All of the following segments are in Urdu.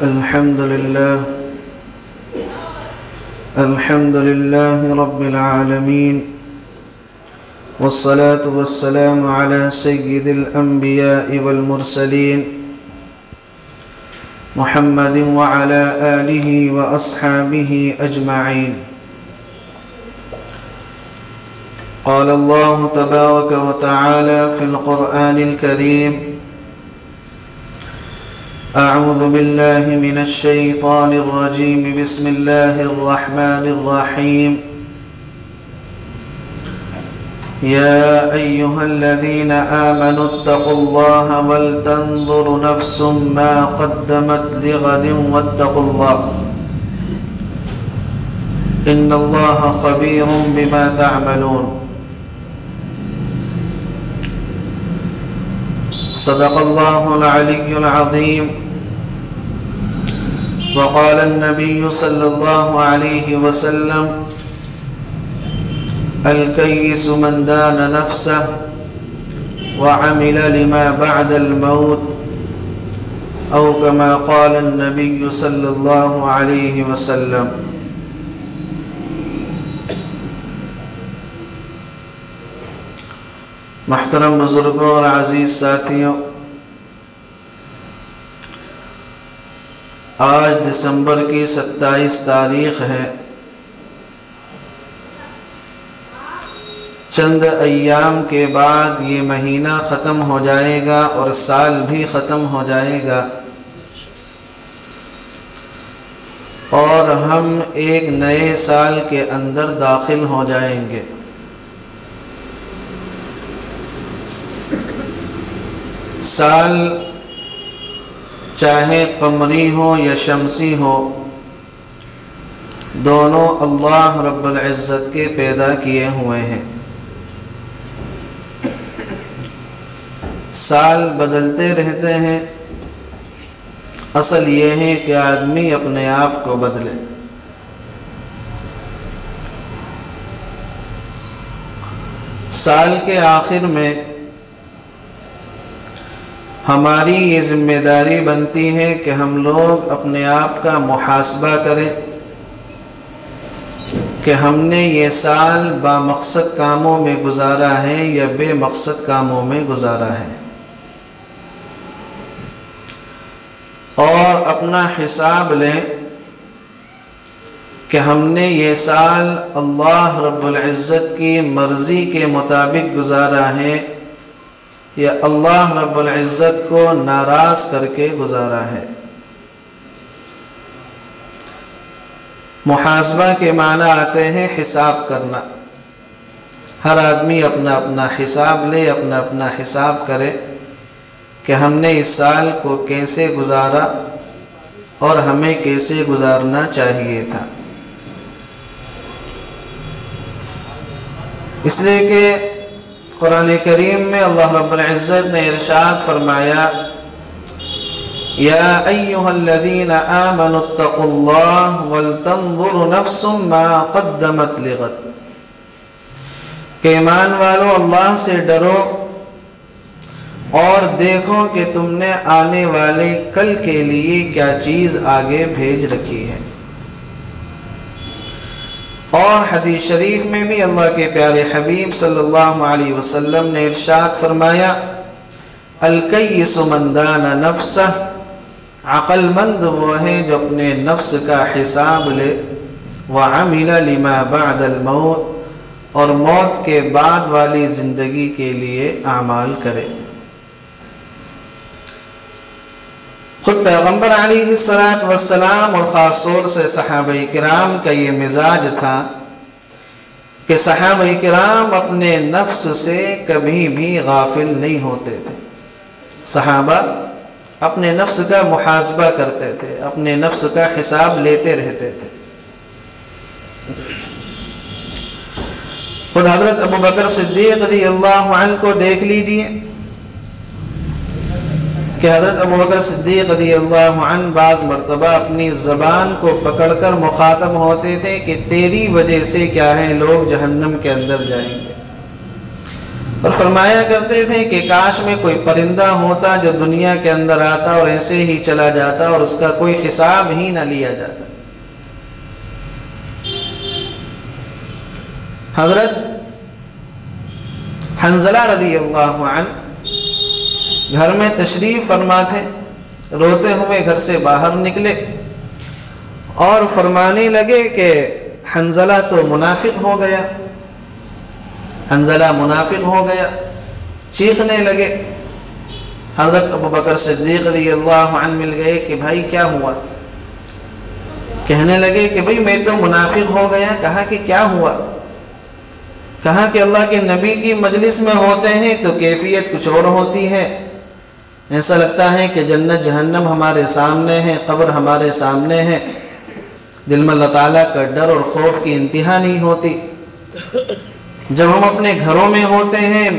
الحمد لله رب العالمين، والصلاة والسلام على سيد الأنبياء والمرسلين محمد وعلى آله وأصحابه أجمعين. قال الله تبارك وتعالى في القرآن الكريم: أعوذ بالله من الشيطان الرجيم، بسم الله الرحمن الرحيم. يا أيها الذين آمنوا اتقوا الله ولتنظر نفس ما قدمت لغد واتقوا الله إن الله خبير بما تعملون. صدق الله العلي العظيم. وقال النبي صلى الله عليه وسلم: الكيس من دان نفسه وعمل لما بعد الموت، أو كما قال النبي صلى الله عليه وسلم. محترم بزرگوں اور عزیز ساتھیوں، آج دسمبر کی 27 تاریخ ہے. چند ایام کے بعد یہ مہینہ ختم ہو جائے گا اور سال بھی ختم ہو جائے گا، اور ہم ایک نئے سال کے اندر داخل ہو جائیں گے. سال چاہے قمری ہو یا شمسی ہو، دونوں اللہ رب العزت کے پیدا کیے ہوئے ہیں. سال بدلتے رہتے ہیں، اصل یہ ہے کہ آدمی اپنے آپ کو بدلے. سال کے آخر میں ہماری یہ ذمہ داری بنتی ہے کہ ہم لوگ اپنے آپ کا محاسبہ کریں کہ ہم نے یہ سال با مقصد کاموں میں گزارا ہے یا بے مقصد کاموں میں گزارا ہے، اور اپنا حساب لیں کہ ہم نے یہ سال اللہ رب العزت کی مرضی کے مطابق گزارا ہے یا اللہ رب العزت کو ناراض کر کے گزارا ہے. محاسبہ کے معنی آتے ہیں حساب کرنا. ہر آدمی اپنا اپنا حساب لے، اپنا اپنا حساب کرے کہ ہم نے اس سال کو کیسے گزارا اور ہمیں کیسے گزارنا چاہیے تھا. اس لیے کہ قرآن کریم میں اللہ رب العزت نے ارشاد فرمایا: یا ایہا الذین آمنوا اتقوا اللہ ولتنظر نفس ما قدمت لغد. کہ ایمان والو، اللہ سے ڈرو اور دیکھو کہ تم نے آنے والے کل کے لیے کیا چیز آگے بھیج رکھی ہے. اور حدیث شریف میں بھی اللہ کے پیارے حبیب صلی اللہ علیہ وسلم نے ارشاد فرمایا: الکیس من دان نفسہ. عقل مند وہ ہے جو اپنے نفس کا حساب لے، وعمل لما بعد الموت، اور موت کے بعد والی زندگی کے لیے اعمال کرے. خود پیغمبر علیہ السلام اور خاص طور سے صحابہ کرام کا یہ مزاج تھا کہ صحابہ کرام اپنے نفس سے کبھی بھی غافل نہیں ہوتے تھے. صحابہ اپنے نفس کا محاسبہ کرتے تھے، اپنے نفس کا حساب لیتے رہتے تھے. خود حضرت ابوبکر صدیق رضی اللہ عنہ کو دیکھ لیجئے کہ حضرت ابوبکر صدیق رضی اللہ عنہ بعض مرتبہ اپنی زبان کو پکڑ کر مخاطب ہوتے تھے کہ تیری وجہ سے کیا ہے لوگ جہنم کے اندر جائیں گے. اور فرمایا کرتے تھے کہ کاش میں کوئی پرندہ ہوتا جو دنیا کے اندر آتا اور ایسے ہی چلا جاتا اور اس کا کوئی حساب ہی نہ لیا جاتا۔ حضرت حنظلہ رضی اللہ عنہ گھر میں تشریف فرما تھے، روتے ہوئے گھر سے باہر نکلے اور فرمانے لگے کہ حنظلہ تو منافق ہو گیا، حنظلہ منافق ہو گیا، چیخنے لگے۔ حضرت ابوبکر صدیق رضی اللہ عنہ مل گئے کہ بھائی کیا ہوا؟ کہنے لگے کہ بھائی میں تو منافق ہو گیا۔ کہا کہ کیا ہوا؟ کہا کہ اللہ کے نبی کی مجلس میں ہوتے ہیں تو کیفیت کچھ اور ہوتی ہے، ایسا لگتا ہے کہ جنت جہنم ہمارے سامنے ہے، قبر ہمارے سامنے ہے، دل میں اللہ تعالیٰ کا ڈر اور خوف کی انتہا نہیں ہوتی۔ جب ہم اپنے گھروں میں ہوتے ہیں،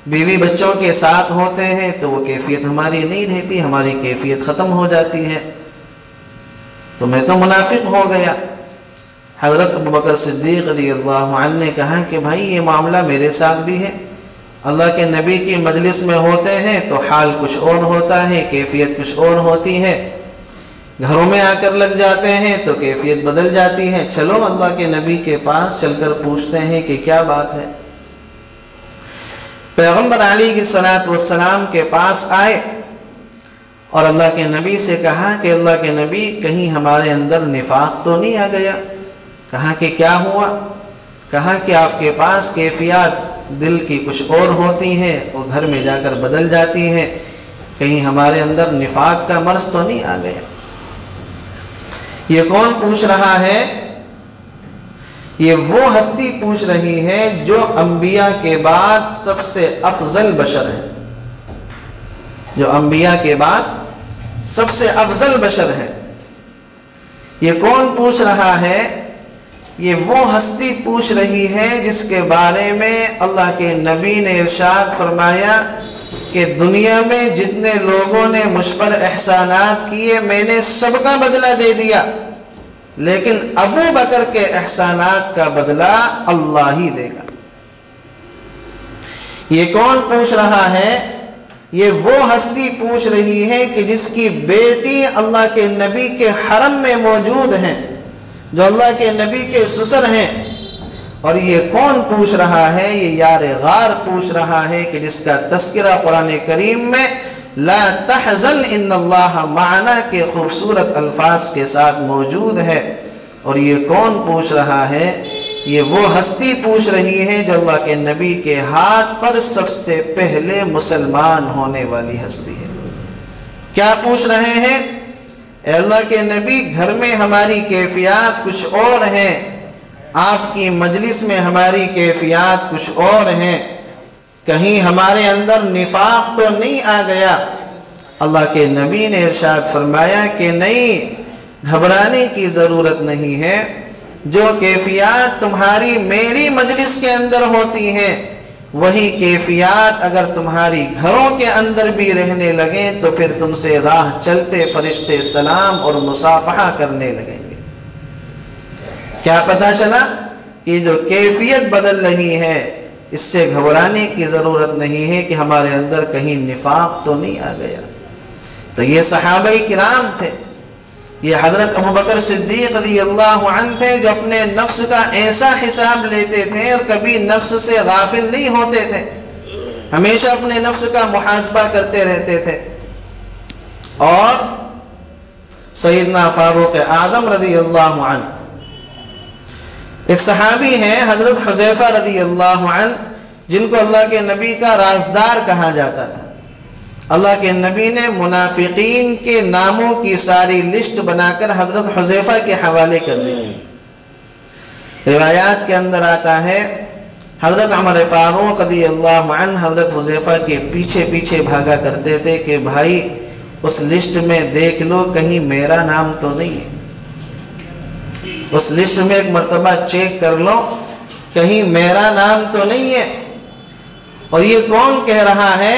بیوی بچوں کے ساتھ ہوتے ہیں تو وہ کیفیت ہماری نہیں رہتی، ہماری کیفیت ختم ہو جاتی ہے۔ تو میں تو منافق ہو گیا۔ حضرت ابوبکر صدیق رضی اللہ عنہ نے کہا کہ بھائی یہ معاملہ میرے ساتھ بھی ہے، اللہ کے نبی کی مجلس میں ہوتے ہیں تو حال کچھ اور ہوتا ہے، کیفیت کچھ اور ہوتی ہے، گھروں میں آ کر لگ جاتے ہیں تو کیفیت بدل جاتی ہے۔ چلو اللہ کے نبی کے پاس چل کر پوچھتے ہیں کہ کیا بات ہے۔ پیغمبر علیہ الصلوۃ والسلام کے پاس آئے اور اللہ کے نبی سے کہا کہ اللہ کے نبی کہیں ہمارے اندر نفاق تو نہیں آ گیا؟ کہا کہ کیا ہوا؟ کہا کہ آپ کے پاس کیفیات دل کی کچھ اور ہوتی ہیں، وہ گھر میں جا کر بدل جاتی ہیں، کہیں ہمارے اندر نفاق کا مرض تو نہیں آ گیا؟ یہ کون پوچھ رہا ہے؟ یہ وہ ہستی پوچھ رہی ہے جو انبیاء کے بعد سب سے افضل بشر ہے، جو انبیاء کے بعد سب سے افضل بشر ہے۔ یہ کون پوچھ رہا ہے؟ یہ وہ ہستی پوچھ رہی ہے جس کے بارے میں اللہ کے نبی نے ارشاد فرمایا کہ دنیا میں جتنے لوگوں نے مجھ پر احسانات کیے میں نے سب کا بدلہ دے دیا، لیکن ابو بکر کے احسانات کا بدلہ اللہ ہی دے گا۔ یہ کون پوچھ رہا ہے؟ یہ وہ ہستی پوچھ رہی ہے کہ جس کی بیٹی اللہ کے نبی کے حرم میں موجود ہیں، جو اللہ کے نبی کے سسر ہیں۔ اور یہ کون پوچھ رہا ہے؟ یہ یار غار پوچھ رہا ہے کہ جس کا تذکرہ قرآن کریم میں لا تحزن ان اللہ معنا کے خوبصورت الفاظ کے ساتھ موجود ہے۔ اور یہ کون پوچھ رہا ہے؟ یہ وہ ہستی پوچھ رہی ہے جو اللہ کے نبی کے ہاتھ پر سب سے پہلے مسلمان ہونے والی ہستی ہے۔ کیا پوچھ رہے ہیں؟ اے اللہ کے نبی گھر میں ہماری کیفیات کچھ اور ہیں، آپ کی مجلس میں ہماری کیفیات کچھ اور ہیں، کہیں ہمارے اندر نفاق تو نہیں آ گیا؟ اللہ کے نبی نے ارشاد فرمایا کہ نہیں، گھبرانے کی ضرورت نہیں ہے، جو کیفیات تمہاری میری مجلس کے اندر ہوتی ہیں وہی کیفیات اگر تمہاری گھروں کے اندر بھی رہنے لگیں تو پھر تم سے راہ چلتے فرشتے سلام اور مصافحہ کرنے لگیں گے۔ کیا پتہ چلا؟ کہ جو کیفیت بدل رہی ہے اس سے گھبرانے کی ضرورت نہیں ہے کہ ہمارے اندر کہیں نفاق تو نہیں آ گیا۔ تو یہ صحابہ کرام تھے، یہ حضرت ابوبکر صدیق رضی اللہ عنہ تھے جو اپنے نفس کا ایسا حساب لیتے تھے اور کبھی نفس سے غافل نہیں ہوتے تھے، ہمیشہ اپنے نفس کا محاسبہ کرتے رہتے تھے۔ اور سیدنا فاروق اعظم رضی اللہ عنہ، ایک صحابی ہیں حضرت حذیفہ رضی اللہ عنہ جن کو اللہ کے نبی کا رازدار کہا جاتا تھا۔ اللہ کے نبی نے منافقین کے ناموں کی ساری لسٹ بنا کر حضرت حذیفہ کے حوالے کر دی۔ روایات کے اندر آتا ہے حضرت عمر فاروق رضی اللہ عنہ حضرت حذیفہ کے پیچھے پیچھے بھاگا کرتے تھے کہ بھائی اس لسٹ میں دیکھ لو کہیں میرا نام تو نہیں ہے، اس لسٹ میں ایک مرتبہ چیک کر لو کہیں میرا نام تو نہیں ہے۔ اور یہ کون کہہ رہا ہے؟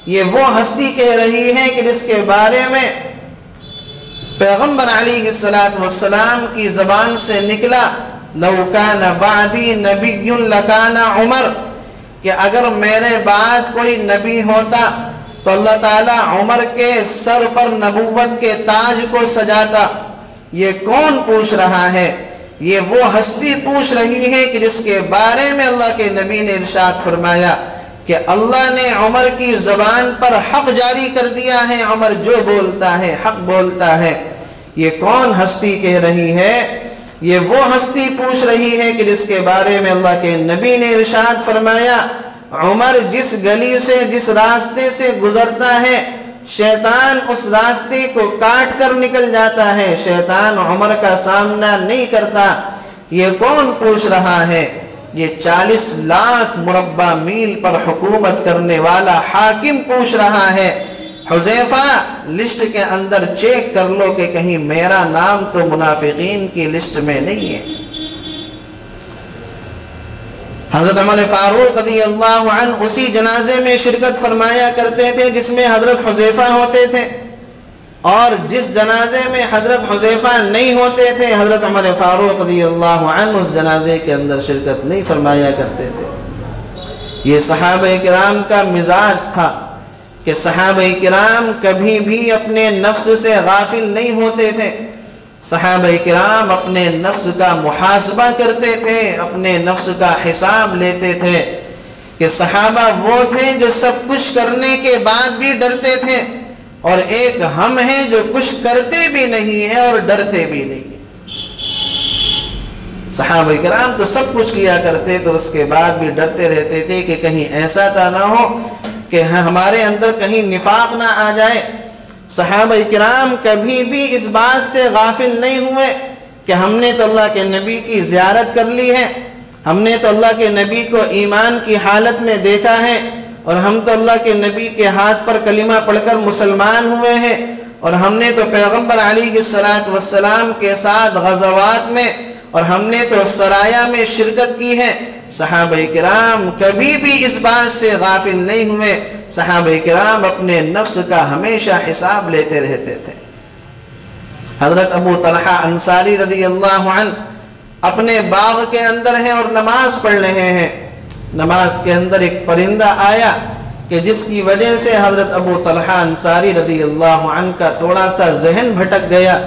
یہ وہ ہستی کہہ رہی ہے کہ جس کے بارے میں پیغمبر علیہ الصلوۃ والسلام کی زبان سے نکلا لو کان بعدی نبی لکان عمر، کہ اگر میرے بعد کوئی نبی ہوتا تو اللہ تعالیٰ عمر کے سر پر نبوت کے تاج کو سجاتا۔ یہ کون پوچھ رہا ہے؟ یہ وہ ہستی پوچھ رہی ہے کہ جس کے بارے میں اللہ کے نبی نے ارشاد فرمایا کہ اللہ نے عمر کی زبان پر حق جاری کر دیا ہے، عمر جو بولتا ہے حق بولتا ہے۔ یہ کون ہستی کہہ رہی ہے؟ یہ وہ ہستی پوچھ رہی ہے کہ جس کے بارے میں اللہ کے نبی نے ارشاد فرمایا عمر جس گلی سے جس راستے سے گزرتا ہے شیطان اس راستے کو کاٹ کر نکل جاتا ہے، شیطان عمر کا سامنا نہیں کرتا۔ یہ کون پوچھ رہا ہے؟ یہ 40 لاکھ مربع میل پر حکومت کرنے والا حاکم پوچھ رہا ہے۔ حذیفہ لسٹ کے اندر چیک کر لو کہ کہیں میرا نام تو منافقین کی لسٹ میں نہیں ہے۔ حضرت عمر فاروق رضی اللہ عنہ اسی جنازے میں شرکت فرمایا کرتے تھے جس میں حضرت حذیفہ ہوتے تھے، اور جس جنازے میں حضرت حذیفہ نہیں ہوتے تھے حضرت عمر فاروق رضی اللہ عنہ اس جنازے کے اندر شرکت نہیں فرمایا کرتے تھے۔ یہ صحابہ کرام کا مزاج تھا کہ صحابہ کرام کبھی بھی اپنے نفس سے غافل نہیں ہوتے تھے۔ صحابہ کرام اپنے نفس کا محاسبہ کرتے تھے، اپنے نفس کا حساب لیتے تھے کہ صحابہ وہ تھے جو سب کچھ کرنے کے بعد بھی ڈرتے تھے، اور ایک ہم ہیں جو کچھ کرتے بھی نہیں ہیں اور ڈرتے بھی نہیں ہیں۔ صحابہ کرام تو سب کچھ کیا کرتے تو اس کے بعد بھی ڈرتے رہتے تھے کہ کہیں ایسا نہ ہو کہ ہمارے اندر کہیں نفاق نہ آ جائے۔ صحابہ کرام کبھی بھی اس بات سے غافل نہیں ہوئے کہ ہم نے تو اللہ کے نبی کی زیارت کر لی ہے، ہم نے تو اللہ کے نبی کو ایمان کی حالت میں دیکھا ہے، اور ہم تو اللہ کے نبی کے ہاتھ پر کلمہ پڑھ کر مسلمان ہوئے ہیں، اور ہم نے تو پیغمبر علیہ السلام کے ساتھ غزوات میں اور ہم نے تو سرایا میں شرکت کی ہے۔ صحابہ کرام کبھی بھی اس بات سے غافل نہیں ہوئے۔ صحابہ کرام اپنے نفس کا ہمیشہ حساب لیتے رہتے تھے۔ حضرت ابو طلحہ انصاری رضی اللہ عنہ اپنے باغ کے اندر ہیں اور نماز پڑھ رہے ہیں۔ نماز کے اندر ایک پرندہ آیا کہ جس کی وجہ سے حضرت ابو طلحہ انصاری رضی اللہ عنہ کا تھوڑا سا ذہن بھٹک گیا۔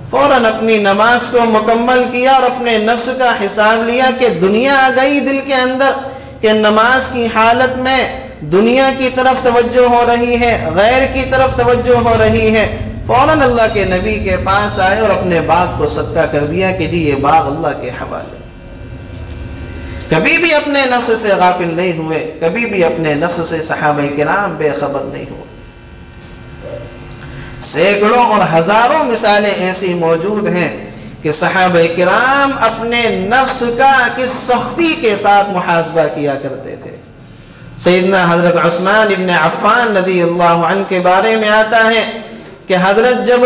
فوراً اپنی نماز کو مکمل کیا اور اپنے نفس کا حساب لیا کہ دنیا آ گئی دل کے اندر کہ نماز کی حالت میں دنیا کی طرف توجہ ہو رہی ہے، غیر کی طرف توجہ ہو رہی ہے۔ فوراً اللہ کے نبی کے پاس آئے اور اپنے باغ کو صدقہ کر دیا کہ جی یہ باغ اللہ کے حوالے۔ کبھی بھی اپنے نفس سے غافل نہیں ہوئے، کبھی بھی اپنے نفس سے صحابہ کرام بے خبر نہیں ہوئے۔ سینکڑوں اور ہزاروں مثالیں ایسی موجود ہیں کہ صحابہ کرام اپنے نفس کا کس سختی کے ساتھ محاسبہ کیا کرتے تھے۔ سیدنا حضرت عثمان ابن عفان رضی اللہ عنہ کے بارے میں آتا ہے کہ حضرت جب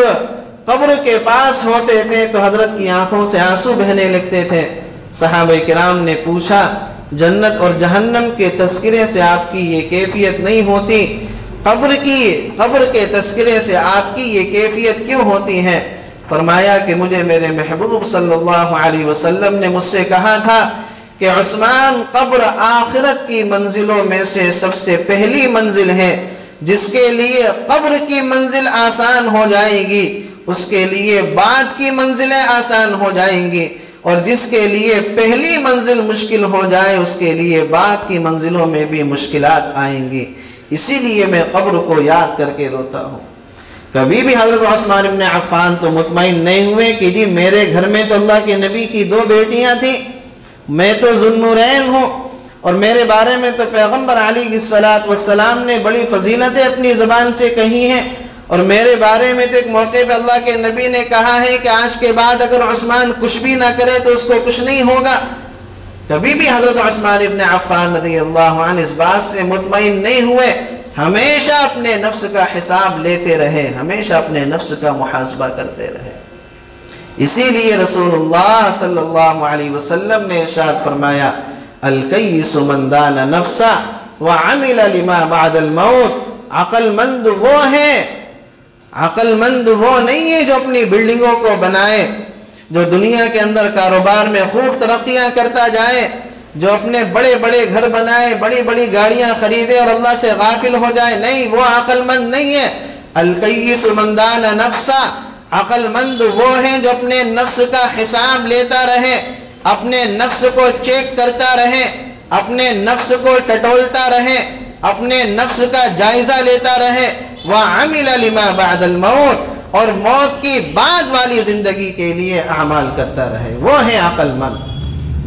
قبر کے پاس ہوتے تھے تو حضرت کی آنکھوں سے آنسو بہنے لگتے تھے۔ صحابہ کرام نے پوچھا جنت اور جہنم کے تذکرے سے آپ کی یہ کیفیت نہیں ہوتی، قبر کے تذکرے سے آپ کی یہ کیفیت کیوں ہوتی ہے؟ فرمایا کہ مجھے میرے محبوب صلی اللہ علیہ وسلم نے مجھ سے کہا تھا کہ عثمان قبر آخرت کی منزلوں میں سے سب سے پہلی منزل ہے، جس کے لیے قبر کی منزل آسان ہو جائے گی اس کے لیے بعد کی منزلیں آسان ہو جائیں گی، اور جس کے لیے پہلی منزل مشکل ہو جائے اس کے لیے بعد کی منزلوں میں بھی مشکلات آئیں گی، اسی لیے میں قبر کو یاد کر کے روتا ہوں۔ کبھی بھی حضرت عثمان ابن عفان تو مطمئن نہیں ہوئے کہ جی میرے گھر میں تو اللہ کے نبی کی 2 بیٹیاں تھیں، میں تو ذوالنورین ہوں، اور میرے بارے میں تو پیغمبر علیہ السلام نے بڑی فضیلتیں اپنی زبان سے کہی ہیں، اور میرے بارے میں تو ایک موقع پہ اللہ کے نبی نے کہا ہے کہ آج کے بعد اگر عثمان کچھ بھی نہ کرے تو اس کو کچھ نہیں ہوگا۔ کبھی بھی حضرت عثمان ابن عفان رضی اللہ عنہ اس بات سے مطمئن نہیں ہوئے، ہمیشہ اپنے نفس کا حساب لیتے رہے، ہمیشہ اپنے نفس کا محاسبہ کرتے رہے۔ اسی لیے رسول اللہ صلی اللہ علیہ وسلم نے ارشاد فرمایا الکیس من دان نفسا وعمل لما بعد الموت۔ عقل مند وہ ہے، عقل مند وہ نہیں ہے جو اپنی بلڈنگوں کو بنائے، جو دنیا کے اندر کاروبار میں خوب ترقیاں کرتا جائے، جو اپنے بڑے بڑے گھر بنائے، بڑی بڑی گاڑیاں خریدے اور اللہ سے غافل ہو جائے، نہیں، وہ عقل مند نہیں ہے۔ الکیس من دان نفسہ، عقل مند وہ ہیں جو اپنے نفس کا حساب لیتا رہے، اپنے نفس کو چیک کرتا رہے، اپنے نفس کو ٹٹولتا رہے، اپنے نفس کا جائزہ لیتا رہے، وَعَمِلَ لِمَا بَعْدَ الْمَوْتِ، اور موت کی بعد والی زندگی کے لیے اعمال کرتا رہے، وہ ہیں عقل مند۔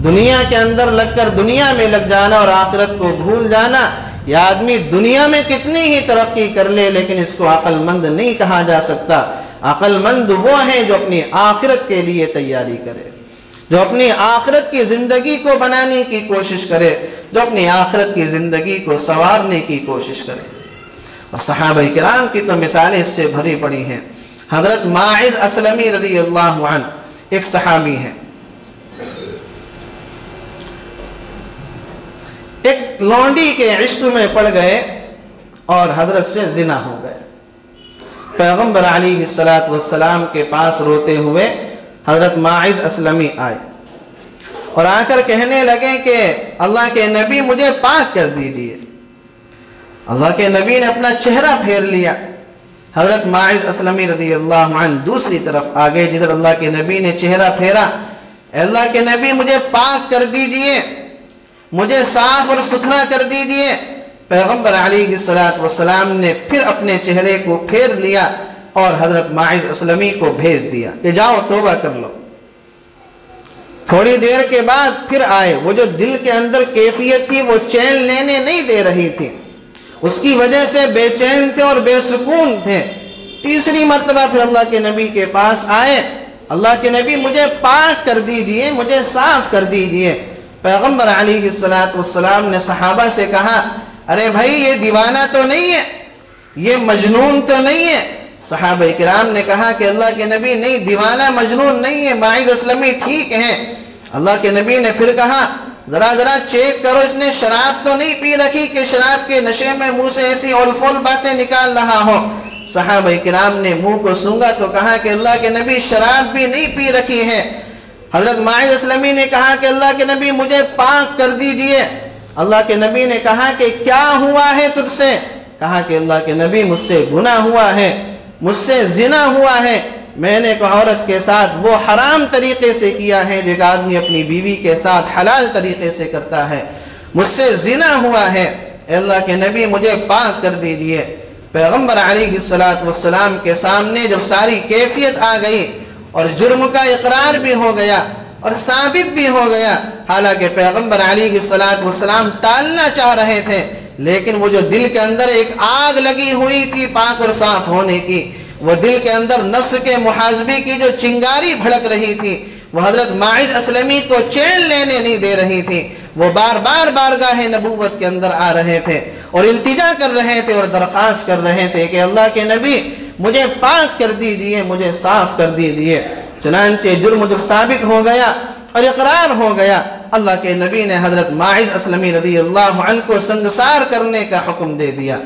دنیا کے اندر لگ کر دنیا میں لگ جانا اور آخرت کو بھول جانا، یہ آدمی دنیا میں کتنی ہی ترقی کر لے لیکن اس کو عقل مند نہیں کہا جا سکتا۔ عقل مند وہ ہے جو اپنی آخرت کے لیے تیاری کرے، جو اپنی آخرت کی زندگی کو بنانے کی کوشش کرے، جو اپنی آخرت کی زندگی کو سنوارنے کی کوشش کرے۔ اور صحابہ کرام کی تو مثالیں اس سے بھری پڑی ہیں۔ حضرت ماعز اسلمی رضی اللہ عنہ ایک صحابی ہیں، ایک لونڈی کے عشق میں پڑ گئے اور حضرت سے زنا ہو گئے۔ پیغمبر علیہ السلام کے پاس روتے ہوئے حضرت ماعز اسلمی آئے اور آ کر کہنے لگے کہ اللہ کے نبی مجھے پاک کر دیجیے۔ اللہ کے نبی نے اپنا چہرہ پھیر لیا۔ حضرت ماعز اسلمی رضی اللہ عنہ دوسری طرف آگئے جدھر اللہ کے نبی نے چہرہ پھیرا، اللہ کے نبی مجھے پاک کر دیجیے، مجھے صاف اور ستھرا کر دیجیے۔ پیغمبر علیہ السلام نے پھر اپنے چہرے کو پھیر لیا اور حضرت ماعز اسلمی کو بھیج دیا کہ جاؤ توبہ کر لو۔ تھوڑی دیر کے بعد پھر آئے، وہ جو دل کے اندر کیفیت تھی وہ چین لینے نہیں دے رہی تھی، اس کی وجہ سے بے چین تھے اور بے سکون تھے۔ تیسری مرتبہ پھر اللہ کے نبی کے پاس آئے، اللہ کے نبی مجھے پاک کر دیجئے، مجھے صاف کر دیجئے۔ پیغمبر علیہ السلام نے صحابہ سے کہا، ارے بھائی یہ دیوانہ تو نہیں ہے، یہ مجنون تو نہیں ہے؟ صحابہ کرام نے کہا کہ اللہ کے نبی نہیں، دیوانہ مجنون نہیں ہے، ماعز اسلمی ٹھیک ہیں۔ اللہ کے نبی نے پھر کہا ذرا چیک کرو، اس نے شراب تو نہیں پی رکھی کہ شراب کے نشے میں منہ سے ایسی اول فول باتیں نکال رہا ہو؟ صحابہ کرام نے منہ کو سونگا تو کہا کہ اللہ کے نبی شراب بھی نہیں پی رکھی ہے۔ حضرت ماعز اسلمی نے کہا کہ اللہ کے نبی مجھے پاک کر دیجئے۔ اللہ کے نبی نے کہا کہ کیا ہوا ہے تجھ سے؟ کہا کہ اللہ کے نبی مجھ سے گناہ ہوا ہے، مجھ سے زنا ہوا ہے، میں نے ایک عورت کے ساتھ وہ حرام طریقے سے کیا ہے جو ایک آدمی اپنی بیوی کے ساتھ حلال طریقے سے کرتا ہے، مجھ سے زنا ہوا ہے، اے اللہ کے نبی مجھے پاک کر دیجئے۔ پیغمبر علیہ السلام کے سامنے جب ساری کیفیت آ گئی اور جرم کا اقرار بھی ہو گیا اور ثابت بھی ہو گیا، حالانکہ پیغمبر علیہ السلام ٹالنا چاہ رہے تھے، لیکن وہ جو دل کے اندر ایک آگ لگی ہوئی تھی پاک اور صاف ہونے کی، وہ دل کے اندر نفس کے محاسبے کی جو چنگاری بھڑک رہی تھی، وہ حضرت ماعز اسلمی کو چین لینے نہیں دے رہی تھی۔ وہ بار بار بارگاہ نبوت کے اندر آ رہے تھے اور التجا کر رہے تھے اور درخواست کر رہے تھے کہ اللہ کے نبی مجھے پاک کر دیجئے، مجھے صاف کر دیجئے۔ چنانچہ جرم جب ثابت ہو گیا اور اقرار ہو گیا، اللہ کے نبی نے حضرت ماعز اسلمی رضی اللہ عنہ کو سنگسار کرنے کا حکم دے دیا۔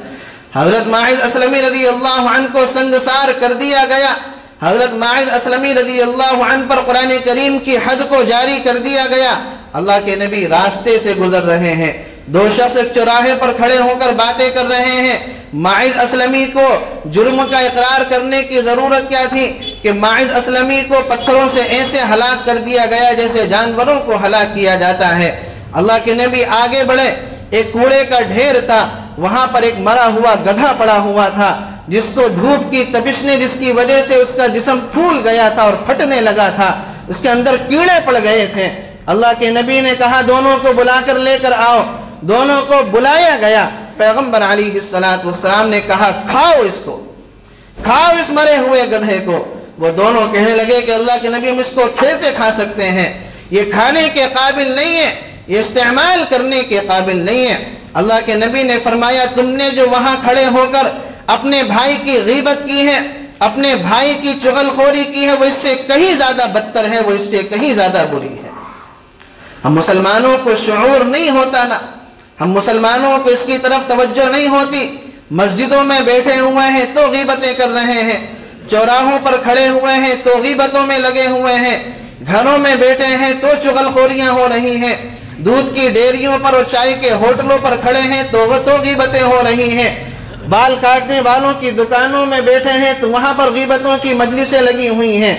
حضرت ماعز اسلمی رضی اللہ عنہ کو سنگسار کر دیا گیا۔ حضرت ماعز اسلمی رضی اللہ عنہ پر قرآن کریم کی حد کو جاری کر دیا گیا۔ اللہ کے نبی راستے سے گزر رہے ہیں، دو شخص ایک چوراہے پر کھڑے ہو کر باتیں کر رہے ہیں۔ ماعز اسلمی کو جرم کا اقرار کرنے کی ضرورت کیا تھی کہ ماعز اسلمی کو پتھروں سے ایسے ہلاک کر دیا گیا جیسے جانوروں کو ہلاک کیا جاتا ہے۔ اللہ کے نبی آگے بڑھے، ایک کوڑے کا ڈھیر تھا، وہاں پر ایک مرا ہوا گدھا پڑا ہوا تھا جس کو دھوپ کی تپش نے جس کی وجہ سے اس کا جسم پھول گیا تھا اور پھٹنے لگا تھا، اس کے اندر کیڑے پڑ گئے تھے۔ اللہ کے نبی نے کہا دونوں کو بلا کر لے کر آؤ۔ دونوں کو بلایا گیا۔ پیغمبر علیہ السلام نے کہا کھاؤ اس کو، کھاؤ اس مرے ہوئے گدھے کو۔ وہ دونوں کہنے لگے کہ اللہ کے نبی ہم اس کو کیسے کھا سکتے ہیں، یہ کھانے کے قابل نہیں ہے، یہ استعمال کرنے کے قابل نہیں ہے۔ اللہ کے نبی نے فرمایا تم نے جو وہاں کھڑے ہو کر اپنے بھائی کی غیبت کی ہے، اپنے بھائی کی چغل خوری کی ہے، وہ اس سے کہیں زیادہ بدتر ہے، وہ اس سے کہیں زیادہ بری ہے۔ ہم مسلمانوں کو شعور نہیں ہوتا نا، ہم مسلمانوں کو اس کی طرف توجہ نہیں ہوتی۔ مسجدوں میں بیٹھے ہوئے ہیں تو غیبتیں کر رہے ہیں، چوراہوں پر کھڑے ہوئے ہیں تو غیبتوں میں لگے ہوئے ہیں، گھروں میں بیٹھے ہیں تو چغل خوریاں ہو رہی ہیں، دودھ کی ڈیریوں پر اور چائے کے ہوٹلوں پر کھڑے ہیں تو غیبتیں ہو رہی ہیں، بال کاٹنے والوں کی دکانوں میں بیٹھے ہیں تو وہاں پر غیبتوں کی مجلسیں لگی ہوئی ہیں۔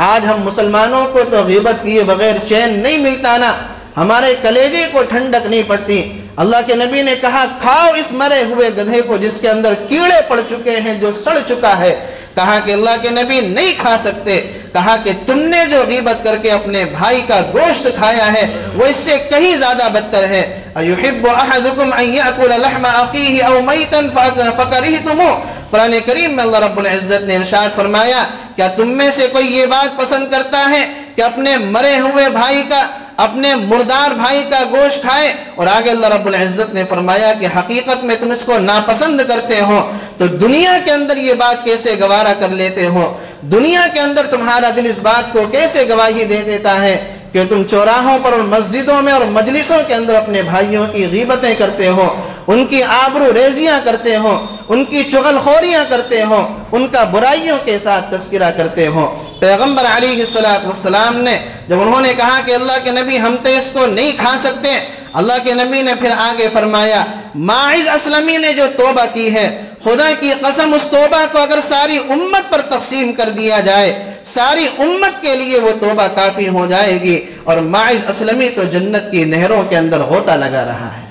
آج ہم مسلمانوں کو تو غیبت کیے بغیر چین نہیں ملتا نا، ہمارے کلیجے کو ٹھنڈک نہیں پڑتی۔ اللہ کے نبی نے کہا کھاؤ اس مرے ہوئے گدھے کو جس کے اندر کیڑے پڑ چکے ہیں، جو سڑ چکا ہے۔ کہا کہ اللہ کے نبی نہیں کھا سکتے، کہا کہ تم نے جو غیبت کر کے اپنے بھائی کا گوشت کھایا ہے وہ اس سے کہیں زیادہ بدتر ہے۔ اَيُحِبُّ أَحَدُكُمْ أَن يَأْكُلَ لَحْمَ أَخِيهِ أَوْ مَيْتًا فَكَرِهْتُمُوهُ۔ قرآن کریم میں اللہ رب العزت نے ارشاد فرمایا کیا تم میں سے کوئی یہ بات پسند کرتا ہے کہ اپنے مرے ہوئے بھائی کا، اپنے مردار بھائی کا گوشت کھائے؟ اور آگے اللہ رب العزت نے فرمایا کہ حقیقت میں تم اس کو ناپسند کرتے ہو، تو دنیا کے اندر یہ بات کیسے گوارا کر لیتے ہو؟ دنیا کے اندر تمہارا دل اس بات کو کیسے گواہی دے دیتا ہے کہ تم چوراہوں پر اور مسجدوں میں اور مجلسوں کے اندر اپنے بھائیوں کی غیبتیں کرتے ہو، ان کی آبرو ریزیاں کرتے ہو، ان کی چغل خوریاں کرتے ہو، ان کا برائیوں کے ساتھ تذکرہ کرتے ہو۔ پیغمبر علیہ السلام نے جب انہوں نے کہا کہ اللہ کے نبی ہم تو اس کو نہیں کھا سکتے، اللہ کے نبی نے پھر آگے فرمایا ماعز اسلمی نے جو توبہ کی ہے، خدا کی قسم اس توبہ کو اگر ساری امت پر تقسیم کر دیا جائے، ساری امت کے لیے وہ توبہ کافی ہو جائے گی۔ اور ماعز اسلمی تو جنت کی نہروں کے اندر غوطہ لگا رہا ہے،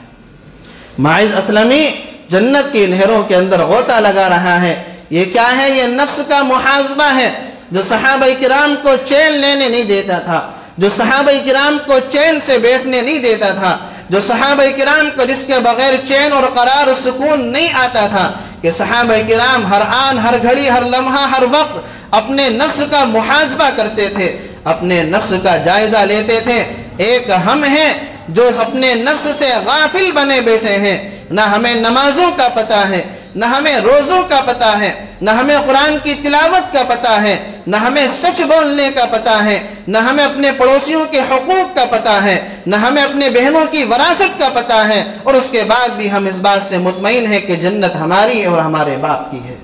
ماعز اسلمی جنت کی نہروں کے اندر غوطہ لگا رہا ہے۔ یہ کیا ہے؟ یہ نفس کا محاسبہ ہے جو صحابہ کرام کو چین لینے نہیں دیتا تھا، جو صحابہ کرام کو چین سے بیٹھنے نہیں دیتا تھا، جو صحابہ کرام کو جس کے بغیر چین اور قرار و سکون نہیں آتا تھا، کہ صحابہ کرام ہر آن، ہر گھڑی، ہر لمحہ، ہر وقت اپنے نفس کا محاسبہ کرتے تھے، اپنے نفس کا جائزہ لیتے تھے۔ ایک ہم ہیں جو اپنے نفس سے غافل بنے بیٹھے ہیں، نہ ہمیں نمازوں کا پتہ ہے، نہ ہمیں روزوں کا پتہ ہے، نہ ہمیں قرآن کی تلاوت کا پتہ ہے، نہ ہمیں سچ بولنے کا پتہ ہے، نہ ہمیں اپنے پڑوسیوں کے حقوق کا پتہ ہے، نہ ہمیں اپنے بہنوں کی وراثت کا پتہ ہے، اور اس کے بعد بھی ہم اس بات سے مطمئن ہیں کہ جنت ہماری اور ہمارے باپ کی ہے۔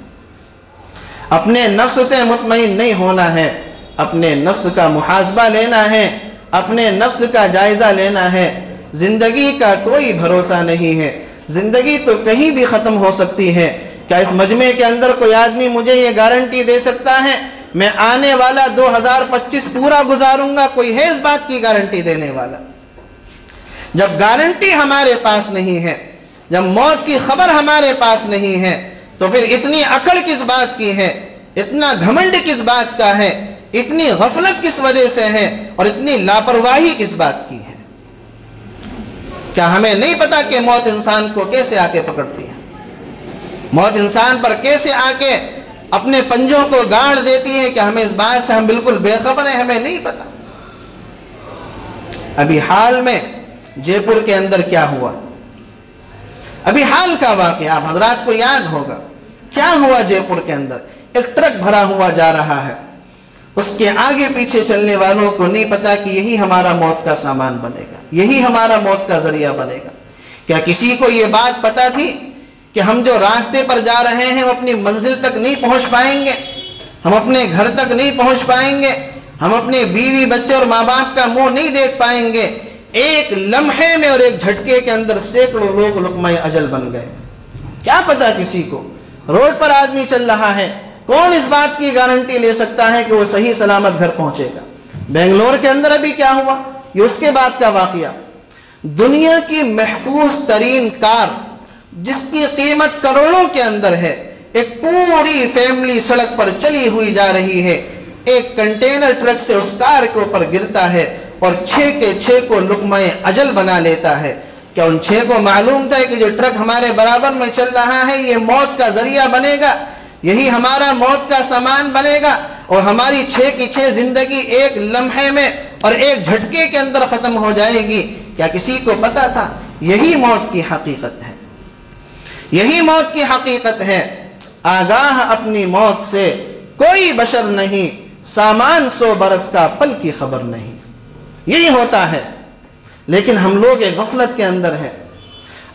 اپنے نفس سے مطمئن نہیں ہونا ہے، اپنے نفس کا محاسبہ لینا ہے، اپنے نفس کا جائزہ لینا ہے۔ زندگی کا کوئی بھروسہ نہیں ہے، زندگی تو کہیں بھی ختم ہو سکتی ہے۔ کیا اس مجمع کے اندر کوئی آدمی مجھے یہ گارنٹی دے سکتا ہے میں آنے والا 2025 پورا گزاروں گا؟ کوئی ہے اس بات کی گارنٹی دینے والا؟ جب گارنٹی ہمارے پاس نہیں ہے، جب موت کی خبر ہمارے پاس نہیں ہے، تو پھر اتنی عقل کس بات کی ہے، اتنا گھمنڈ کس بات کا ہے، اتنی غفلت کس وجہ سے ہے، اور اتنی لاپرواہی کس بات کی ہے؟ کیا ہمیں نہیں پتا کہ موت انسان کو کیسے آ کے پکڑتی ہے؟ موت انسان پر کیسے آ کے اپنے پنجوں کو گاڑ دیتی ہے کہ ہمیں اس بات سے ہم بالکل بے خبر ہیں، ہمیں نہیں پتا۔ ابھی حال میں جے پور کے اندر کیا ہوا، ابھی حال کا واقعہ آپ حضرات کو یاد ہوگا، کیا ہوا جے پور کے اندر؟ ایک ٹرک بھرا ہوا جا رہا ہے، اس کے آگے پیچھے چلنے والوں کو نہیں پتا کہ یہی ہمارا موت کا سامان بنے گا، یہی ہمارا موت کا ذریعہ بنے گا۔ کیا کسی کو یہ بات پتا تھی کہ ہم جو راستے پر جا رہے ہیں ہم اپنی منزل تک نہیں پہنچ پائیں گے، ہم اپنے گھر تک نہیں پہنچ پائیں گے، ہم اپنے بیوی بچے اور ماں باپ کا منہ نہیں دیکھ پائیں گے؟ ایک لمحے میں اور ایک جھٹکے کے اندر سینکڑوں لوگ لقمہ اجل بن گئے۔ کیا پتا کسی کو؟ روڈ پر آدمی چل رہا ہے، کون اس بات کی گارنٹی لے سکتا ہے کہ وہ صحیح سلامت گھر پہنچے گا؟ بنگلور کے اندر ابھی کیا ہوا، یہ اس کے بعد کا واقعہ۔ دنیا کی محفوظ ترین کار جس کی قیمت کروڑوں کے اندر ہے، ایک پوری فیملی سڑک پر چلی ہوئی جا رہی ہے، ایک کنٹینر ٹرک سے اس کار کے اوپر گرتا ہے اور 6 کے 6 کو لقمہ اجل بنا لیتا ہے۔ کیا ان 6 کو معلوم تھا کہ جو ٹرک ہمارے برابر میں چل رہا ہے یہ موت کا ذریعہ بنے گا، یہی ہمارا موت کا سامان بنے گا، اور ہماری 6 کی 6 زندگی ایک لمحے میں اور ایک جھٹکے کے اندر ختم ہو جائے گی؟ کیا کسی کو پتا تھا؟ یہی موت کی حقیقت ہے، یہی موت کی حقیقت ہے۔ آگاہ اپنی موت سے کوئی بشر نہیں، سامان 100 برس کا پل کی خبر نہیں، یہی ہوتا ہے۔ لیکن ہم لوگ ایک غفلت کے اندر ہیں،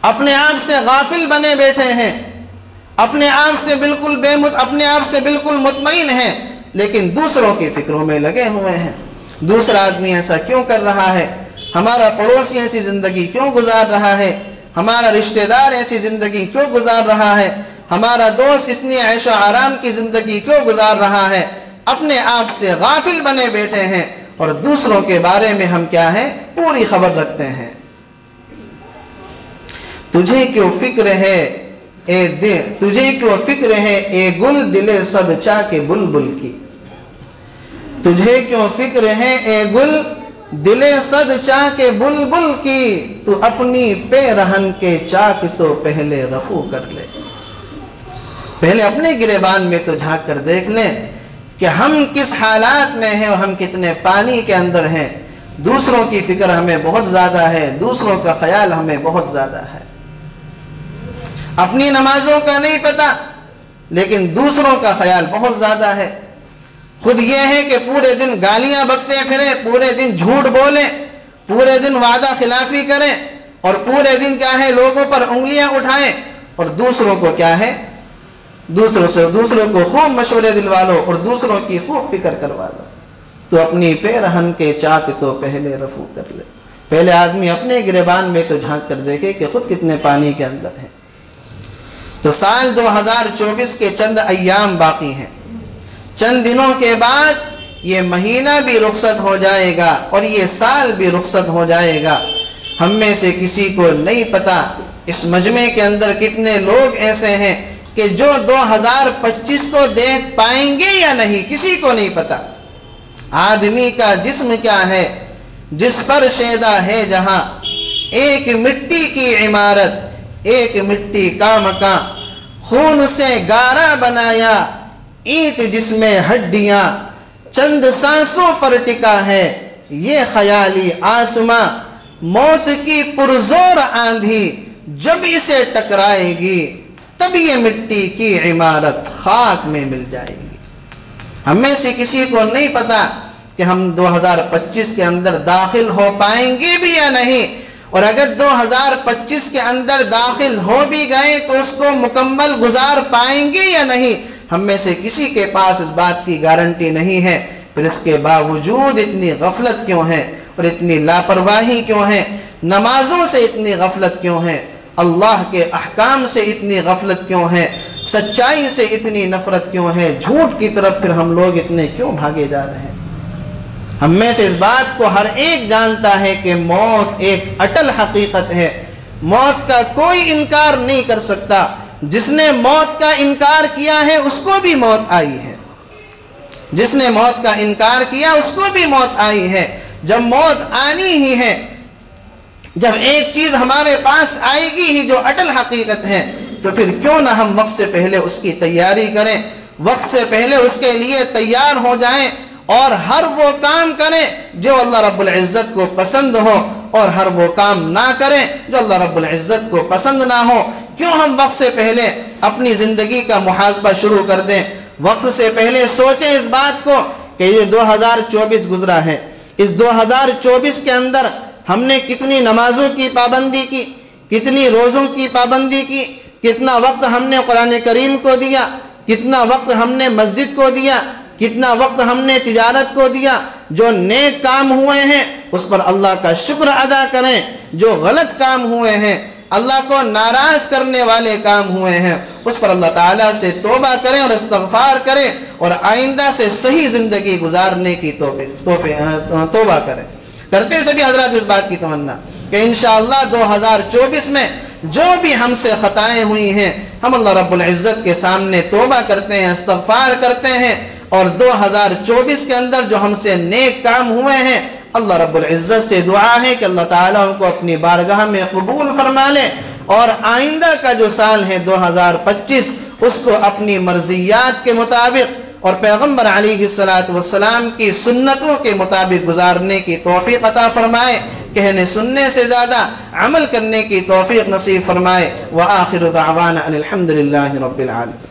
اپنے آپ سے غافل بنے بیٹھے ہیں، اپنے آپ سے بالکل مطمئن ہیں، لیکن دوسروں کی فکروں میں لگے ہوئے ہیں۔ دوسرا آدمی ایسا کیوں کر رہا ہے، ہمارا پڑوسی ایسی زندگی کیوں گزار رہا ہے، ہمارا رشتہ دار ایسی زندگی کیوں گزار رہا ہے، ہمارا دوست اتنی عیش و آرام کی زندگی کیوں گزار رہا ہے۔ اپنے آپ سے غافل بنے بیٹھے ہیں اور دوسروں کے بارے میں ہم کیا ہیں، پوری خبر رکھتے ہیں۔ تجھے کیوں فکر ہے تجھے کیوں فکر ہے اے گل دل صد چاک بلبل کی، تجھے کیوں فکر ہے اے گل دل صد چاک بلبل کی، تو اپنی پیرہن کے چاک تو پہلے رفو کر لے۔ پہلے اپنے گریبان میں تو جھانک کر دیکھ لیں کہ ہم کس حالات میں ہیں اور ہم کتنے پانی کے اندر ہیں۔ دوسروں کی فکر ہمیں بہت زیادہ ہے، دوسروں کا خیال ہمیں بہت زیادہ ہے۔ اپنی نمازوں کا نہیں پتہ لیکن دوسروں کا خیال بہت زیادہ ہے۔ خود یہ ہے کہ پورے دن گالیاں بکتے پھریں، پورے دن جھوٹ بولیں، پورے دن وعدہ خلافی کریں اور پورے دن کیا ہے لوگوں پر انگلیاں اٹھائیں، اور دوسروں کو کیا ہے دوسروں کو خوب مشورے دلوا لو اور دوسروں کی خوب فکر کروا دو۔ تو اپنی پیرہن کے چاک تو پہلے رفو کر لے۔ پہلے آدمی اپنے گریبان میں تو جھانک کر دیکھے کہ خود کتنے پانی کے اندر ہے۔ تو سال 2024 کے چند ایام باقی ہیں، چند دنوں کے بعد یہ مہینہ بھی رخصت ہو جائے گا اور یہ سال بھی رخصت ہو جائے گا۔ ہم میں سے کسی کو نہیں پتا اس مجمع کے اندر کتنے لوگ ایسے ہیں کہ جو 2025 کو دیکھ پائیں گے یا نہیں، کسی کو نہیں پتا۔ آدمی کا جسم کیا ہے جس پر شیدا ہے جہاں، ایک مٹی کی عمارت ایک مٹی کا مکان، خون سے گارا بنایا اینٹ جس میں ہڈیاں، چند سانسوں پر ٹکا ہے یہ خیالی آسماں، موت کی پرزور آندھی جب اسے ٹکرائے گی تب یہ مٹی کی عمارت خاک میں مل جائے گی۔ ہم میں سے کسی کو نہیں پتا کہ ہم 2025 کے اندر داخل ہو پائیں گے بھی یا نہیں، اور اگر 2025 کے اندر داخل ہو بھی گئے تو اس کو مکمل گزار پائیں گے یا نہیں، ہم میں سے کسی کے پاس اس بات کی گارنٹی نہیں ہے۔ پھر اس کے باوجود اتنی غفلت کیوں ہے اور اتنی لاپرواہی کیوں ہے، نمازوں سے اتنی غفلت کیوں ہے، اللہ کے احکام سے اتنی غفلت کیوں ہے، سچائی سے اتنی نفرت کیوں ہے، جھوٹ کی طرف پھر ہم لوگ اتنے کیوں بھاگے جا رہے ہیں۔ ہم میں سے اس بات کو ہر ایک جانتا ہے کہ موت ایک اٹل حقیقت ہے، موت کا کوئی انکار نہیں کر سکتا۔ جس نے موت کا انکار کیا ہے اس کو بھی موت آئی ہے، جس نے موت کا انکار کیا اس کو بھی موت آئی ہے۔ جب موت آنی ہی ہے، جب ایک چیز ہمارے پاس آئے گی ہی جو اٹل حقیقت ہے، تو پھر کیوں نہ ہم وقت سے پہلے اس کی تیاری کریں، وقت سے پہلے اس کے لیے تیار ہو جائیں اور ہر وہ کام کریں جو اللہ رب العزت کو پسند ہو اور ہر وہ کام نہ کریں جو اللہ رب العزت کو پسند نہ ہو۔ کیوں ہم وقت سے پہلے اپنی زندگی کا محاسبہ شروع کر دیں، وقت سے پہلے سوچیں اس بات کو کہ یہ 2024 گزرا ہے، اس 2024 کے اندر ہم نے کتنی نمازوں کی پابندی کی، کتنی روزوں کی پابندی کی، کتنا وقت ہم نے قرآن کریم کو دیا، کتنا وقت ہم نے مسجد کو دیا، کتنا وقت ہم نے تجارت کو دیا۔ جو نیک کام ہوئے ہیں اس پر اللہ کا شکر ادا کریں، جو غلط کام ہوئے ہیں، اللہ کو ناراض کرنے والے کام ہوئے ہیں، اس پر اللہ تعالیٰ سے توبہ کریں اور استغفار کریں اور آئندہ سے صحیح زندگی گزارنے کی توبہ کریں۔ کرتے سے بھی حضرات اس بات کی تمنا کہ انشاءاللہ 2024 میں جو بھی ہم سے خطائیں ہوئی ہیں ہم اللہ رب العزت کے سامنے توبہ کرتے ہیں، استغفار کرتے ہیں، اور 2024 کے اندر جو ہم سے نیک کام ہوئے ہیں اللہ رب العزت سے دعا ہے کہ اللہ تعالیٰ ان کو اپنی بارگاہ میں قبول فرما لے، اور آئندہ کا جو سال ہے 2025 اس کو اپنی مرضیات کے مطابق اور پیغمبر علیہ السلام کی سنتوں کے مطابق گزارنے کی توفیق عطا فرمائے، کہنے سننے سے زیادہ عمل کرنے کی توفیق نصیب فرمائے۔ وآخر دعوانا ان الحمد للہ رب العالمین۔